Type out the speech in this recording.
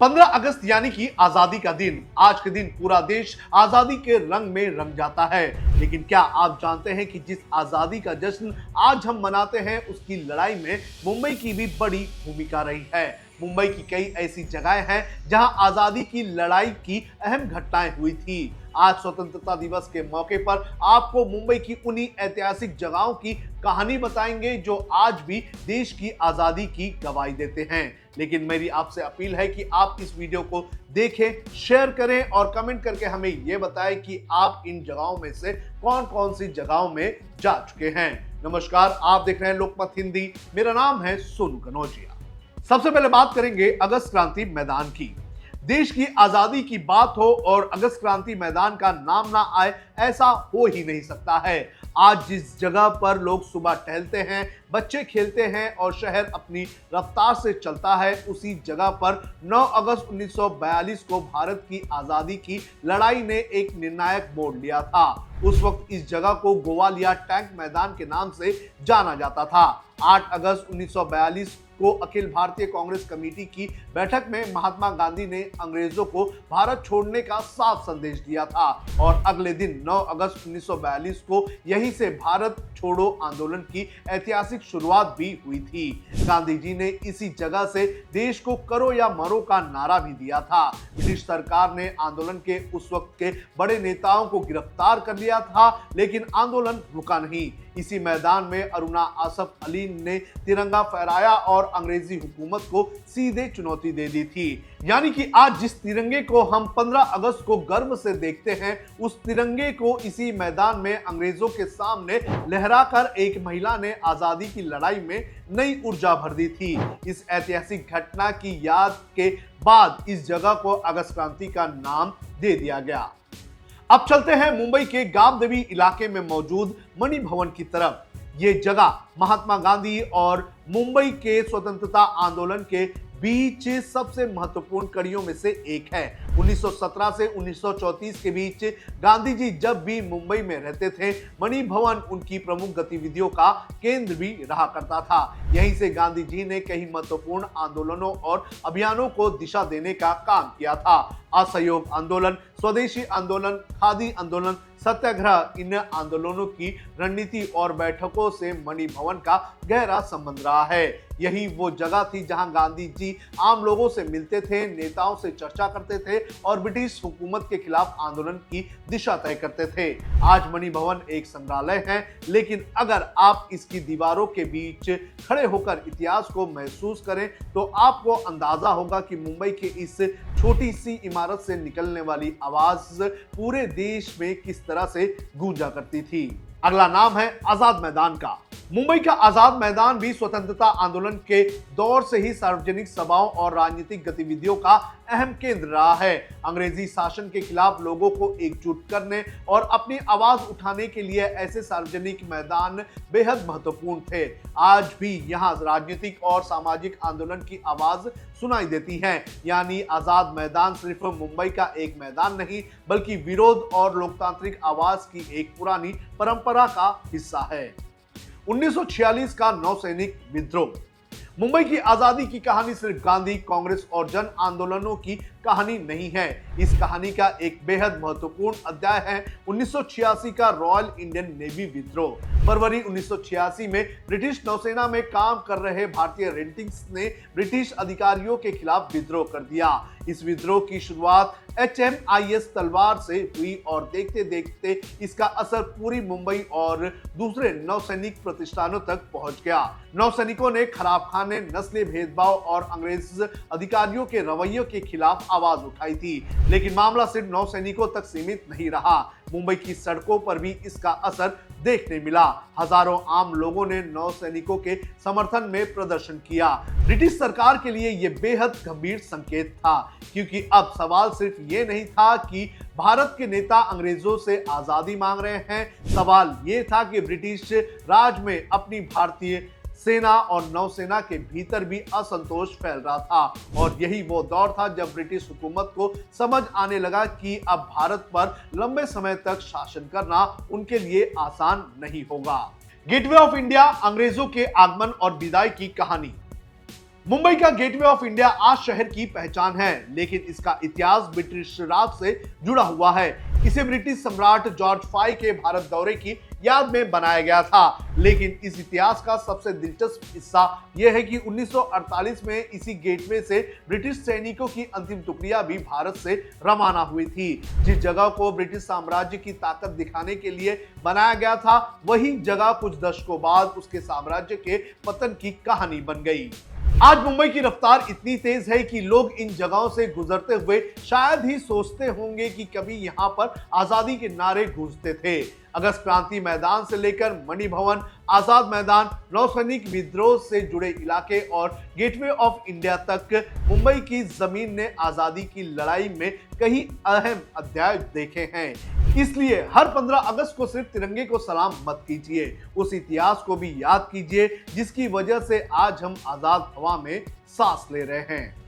15 अगस्त यानी कि आजादी का दिन। आज के दिन पूरा देश आजादी के रंग में रंग जाता है। लेकिन क्या आप जानते हैं कि जिस आजादी का जश्न आज हम मनाते हैं उसकी लड़ाई में मुंबई की भी बड़ी भूमिका रही है। मुंबई की कई ऐसी जगहें हैं जहां आजादी की लड़ाई की अहम घटनाएं हुई थी। आज स्वतंत्रता दिवस के मौके पर आपको मुंबई की उन्हीं ऐतिहासिक जगहों की कहानी बताएंगे जो आज भी देश की आजादी की गवाही देते हैं। लेकिन मेरी आपसे अपील है कि आप इस वीडियो को देखें, शेयर करें और कमेंट करके हमें यह बताएं कि आप इन जगहों में से कौन कौन सी जगहों में जा चुके हैं। नमस्कार, आप देख रहे हैं लोकमत हिंदी। मेरा नाम है सोनू कनौजिया। सबसे पहले बात करेंगे अगस्त क्रांति मैदान की। देश की आजादी की बात हो और अगस्त क्रांति मैदान का नाम ना आए, ऐसा हो ही नहीं सकता है। आज जिस जगह पर लोग सुबह टहलते हैं, बच्चे खेलते हैं और शहर अपनी रफ्तार से चलता है, उसी जगह पर 9 अगस्त 1942 को भारत की आजादी की लड़ाई ने एक निर्णायक मोड़ लिया था। उस वक्त इस जगह को गोवालिया टैंक मैदान के नाम से जाना जाता था। 8 अगस्त 1942 को अखिल भारतीय कांग्रेस कमेटी की बैठक में महात्मा गांधी ने अंग्रेजों को भारत छोड़ने का साफ संदेश दिया था और अगले दिन 9 अगस्त 1942 को यहीं से भारत छोड़ो आंदोलन की ऐतिहासिक शुरुआत भी हुई थी। गांधी जी ने इसी जगह से देश को करो या मरो का नारा भी दिया था। ब्रिटिश सरकार ने आंदोलन के उस वक्त के बड़े नेताओं को गिरफ्तार कर लिया था, लेकिन आंदोलन रुका नहीं। इसी मैदान में अरुणा आसफ अली ने तिरंगा फहराया और अंग्रेजी हुकूमत को सीधे चुनौती दे दी थी। यानी कि आज जिस तिरंगे को हम 15 अगस्त को गर्व से देखते हैं, उस तिरंगे को इसी मैदान में अंग्रेजों के सामने लहराकर एक महिला ने आजादी की लड़ाई में नई ऊर्जा भर दी थी। इस ऐतिहासिक घटना की याद के बाद इस जगह को अगस्त क्रांति का नाम दे दिया गया। अब चलते हैं मुंबई के गांवदेवी इलाके में मौजूद मणि भवन की तरफ। ये जगह महात्मा गांधी और मुंबई के स्वतंत्रता आंदोलन के बीच सबसे महत्वपूर्ण कड़ियों में से एक है। 1917 से 1934 के बीच गांधी जी जब भी मुंबई में रहते थे, मणि भवन उनकी प्रमुख गतिविधियों का केंद्र भी रहा करता था। यहीं से गांधी जी ने कई महत्वपूर्ण आंदोलनों और अभियानों को दिशा देने का काम किया था। असहयोग आंदोलन, स्वदेशी आंदोलन, खादी आंदोलन, सत्याग्रह, इन आंदोलनों की रणनीति और बैठकों से मणि भवन का गहरा संबंध रहा है। यही वो जगह थी जहां गांधी जी आम लोगों से मिलते थे, नेताओं से चर्चा करते थे और ब्रिटिश हुकूमत के खिलाफ आंदोलन की दिशा तय करते थे। आज मणि भवन एक संग्रहालय है, लेकिन अगर आप इसकी दीवारों के बीच खड़े होकर इतिहास को महसूस करें तो आपको अंदाजा होगा कि मुंबई के इस छोटी सी इमारत से निकलने वाली आवाज पूरे देश में किस तरह से गूंजा करती थी। अगला नाम है आजाद मैदान का। मुंबई का आजाद मैदान भी स्वतंत्रता आंदोलन के दौर से ही सार्वजनिक सभाओं और राजनीतिक गतिविधियों का अहम केंद्र रहा है। अंग्रेजी शासन के खिलाफ लोगों को एकजुट करने और अपनी आवाज उठाने के लिए ऐसे सार्वजनिक मैदान बेहद महत्वपूर्ण थे। आज भी यहाँ राजनीतिक और सामाजिक आंदोलन की आवाज सुनाई देती है। यानी आजाद मैदान सिर्फ मुंबई का एक मैदान नहीं, बल्कि विरोध और लोकतांत्रिक आवाज की एक पुरानी परंपरा का हिस्सा है। 1946 का नौसैनिक विद्रोह। मुंबई की आजादी की कहानी सिर्फ गांधी, कांग्रेस और जन आंदोलनों की कहानी नहीं है। इस कहानी का एक बेहद महत्वपूर्ण अध्याय है 1986 का रॉयल इंडियन नेवी विद्रोह। फरवरी 1986 में ब्रिटिश नौसेना में काम कर रहे भारतीय रेजिमेंट्स ने ब्रिटिश अधिकारियों के खिलाफ विद्रोह कर दिया। इस विद्रोह की शुरुआत HMIS तलवार से हुई और देखते देखते इसका असर पूरी मुंबई और दूसरे नौसैनिक प्रतिष्ठानों तक पहुंच गया। नौसैनिकों ने खराब खाने, नस्ली भेदभाव और अंग्रेज अधिकारियों के रवैयों के खिलाफ आवाज उठाई थी। लेकिन मामला सिर्फ नौसैनिकों तक सीमित नहीं रहा। मुंबई की सड़कों पर भी इसका असर देखने मिला। हजारों आम लोगों ने नौसैनिकों के समर्थन में प्रदर्शन किया। ब्रिटिश सरकार के लिए यह बेहद गंभीर संकेत था, क्योंकि अब सवाल सिर्फ ये नहीं था कि भारत के नेता अंग्रेजों से आजादी मांग रहे हैं। सवाल ये था कि ब्रिटिश राज में अपनी भारतीय सेना और नौसेना के भीतर भी असंतोष फैल रहा था। और यही वो दौर था जब ब्रिटिश हुकूमत को समझ आने लगा कि अब भारत पर लंबे समय तक शासन करना उनके लिए आसान नहीं होगा। गेटवे ऑफ इंडिया, अंग्रेजों के आगमन और विदाई की कहानी। मुंबई का गेटवे ऑफ इंडिया आज शहर की पहचान है, लेकिन इसका इतिहास ब्रिटिश राज से जुड़ा हुआ है। इसे ब्रिटिश सम्राट जॉर्ज फाई के भारत दौरे की याद में बनाया गया था। लेकिन इस इतिहास का सबसे दिलचस्प हिस्सा यह है कि 1948 में इसी गेटवे से ब्रिटिश सैनिकों की अंतिम टुकड़ियां भी भारत से रवाना हुई थी। जिस जगह को ब्रिटिश साम्राज्य की ताकत दिखाने के लिए बनाया गया था, वही जगह कुछ दशकों बाद उसके साम्राज्य के पतन की कहानी बन गई। आज मुंबई की रफ्तार इतनी तेज है कि लोग इन जगहों से गुजरते हुए शायद ही सोचते होंगे कि कभी यहां पर आजादी के नारे गूंजते थे। अगस्त क्रांति मैदान से लेकर मणि भवन, आजाद मैदान, नौसैनिक विद्रोह से जुड़े इलाके और गेटवे ऑफ इंडिया तक मुंबई की जमीन ने आजादी की लड़ाई में कई अहम अध्याय देखे हैं। इसलिए हर 15 अगस्त को सिर्फ तिरंगे को सलाम मत कीजिए, उस इतिहास को भी याद कीजिए जिसकी वजह से आज हम आजाद हवा में सांस ले रहे हैं।